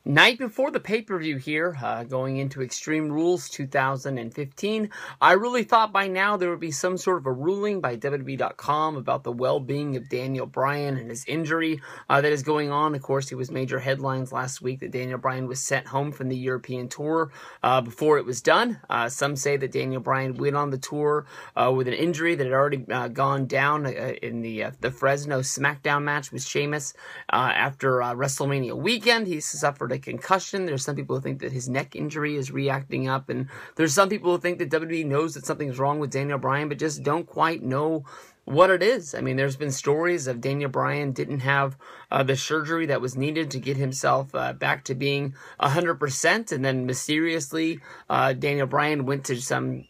Night before the pay-per-view here, going into Extreme Rules 2015, I really thought by now there would be some sort of a ruling by WWE.com about the well-being of Daniel Bryan and his injury that is going on. Of course, it was major headlines last week that Daniel Bryan was sent home from the European tour before it was done. Some say that Daniel Bryan went on the tour with an injury that had already gone down in the Fresno SmackDown match with Sheamus after WrestleMania weekend. He suffered a concussion. There's some people who think that his neck injury is reacting up, and there's some people who think that WWE knows that something's wrong with Daniel Bryan, but just don't quite know what it is. I mean, there's been stories of Daniel Bryan didn't have the surgery that was needed to get himself back to being 100%, and then mysteriously Daniel Bryan went to some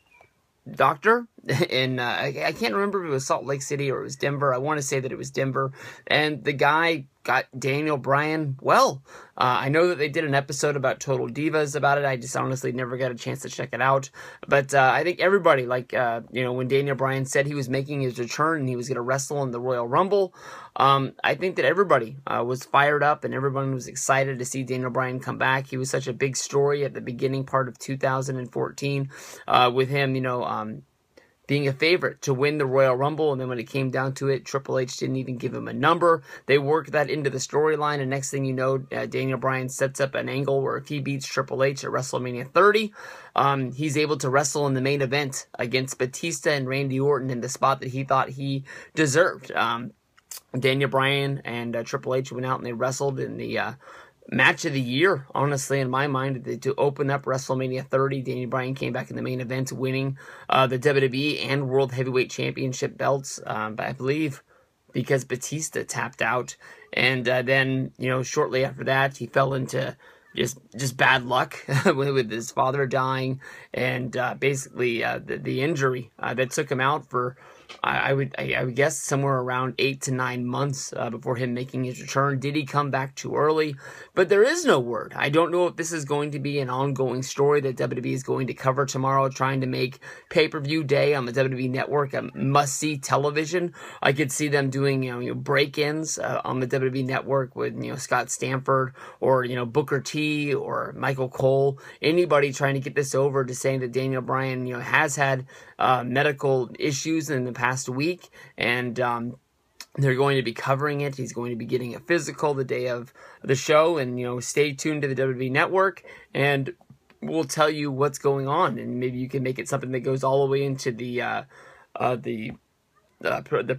doctor in I can't remember if it was Salt Lake City or it was Denver. I want to say that it was Denver, and the guy got Daniel Bryan well. I know that they did an episode about Total Divas about it. I just honestly never got a chance to check it out. But I think everybody, when Daniel Bryan said he was making his return and he was going to wrestle in the Royal Rumble, I think that everybody was fired up and everyone was excited to see Daniel Bryan come back. He was such a big story at the beginning part of 2014 with him, being a favorite to win the Royal Rumble, and then when it came down to it, Triple H didn't even give him a number. They worked that into the storyline, and next thing you know, Daniel Bryan sets up an angle where if he beats Triple H at WrestleMania 30, he's able to wrestle in the main event against Batista and Randy Orton in the spot that he thought he deserved. Daniel Bryan and Triple H went out and they wrestled in the match of the year, honestly, in my mind, to open up WrestleMania 30. Daniel Bryan came back in the main event, winning the WWE and World Heavyweight Championship belts, I believe, because Batista tapped out. And then, shortly after that, he fell into just bad luck with his father dying and basically the injury that took him out for I would guess somewhere around 8 to 9 months before him making his return. Did he come back too early? But there is no word. I don't know if this is going to be an ongoing story that WWE is going to cover tomorrow, trying to make pay-per-view day on the WWE Network a must-see television. I could see them doing break-ins on the WWE Network with Scott Stanford or Booker T or Michael Cole. Anybody trying to get this over to saying that Daniel Bryan has had medical issues in the past week, and they're going to be covering it. He's going to be getting a physical the day of the show, and stay tuned to the WWE Network, and we'll tell you what's going on, and maybe you can make it something that goes all the way into the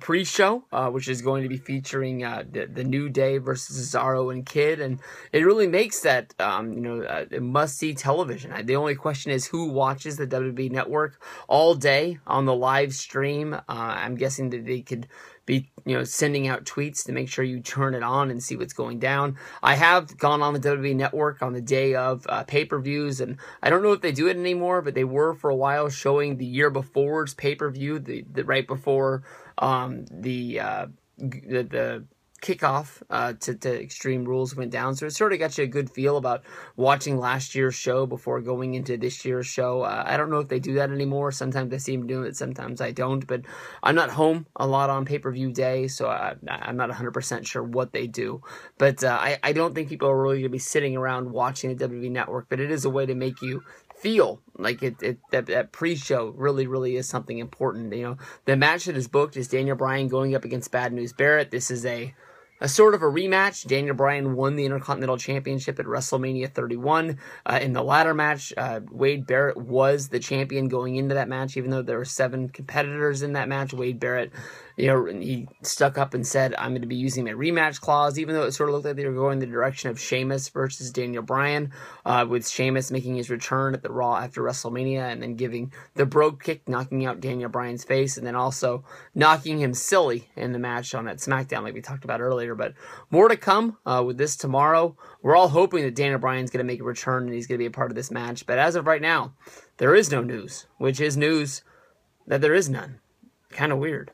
pre-show, which is going to be featuring the New Day versus Cesaro and Kid, and it really makes that a must-see television. The only question is who watches the WWE Network all day on the live stream. I'm guessing that they could be sending out tweets to make sure you turn it on and see what's going down. I have gone on the WWE Network on the day of pay-per-views, and I don't know if they do it anymore, but they were for a while showing the year before's pay-per-view, the right before the kickoff to Extreme Rules went down. So it sort of got you a good feel about watching last year's show before going into this year's show. I don't know if they do that anymore. Sometimes I see them doing it, sometimes I don't. But I'm not home a lot on pay-per-view day, so I'm not 100% sure what they do. But I don't think people are really going to be sitting around watching the WWE Network, but it is a way to make you feel like that pre-show really is something important. The match that is booked is Daniel Bryan going up against Bad News Barrett. This is a sort of a rematch. Daniel Bryan won the Intercontinental Championship at WrestleMania 31. In the latter match, Wade Barrett was the champion going into that match, even though there were 7 competitors in that match. Wade Barrett, he stuck up and said, I'm going to be using my rematch clause, even though it sort of looked like they were going the direction of Sheamus versus Daniel Bryan, with Sheamus making his return at the Raw after WrestleMania and then giving the brogue kick, knocking out Daniel Bryan's face, and then also knocking him silly in the match on that SmackDown like we talked about earlier. But more to come with this tomorrow. We're all hoping that Daniel Bryan's going to make a return and he's going to be a part of this match. But as of right now, there is no news, which is news that there is none. Kind of weird.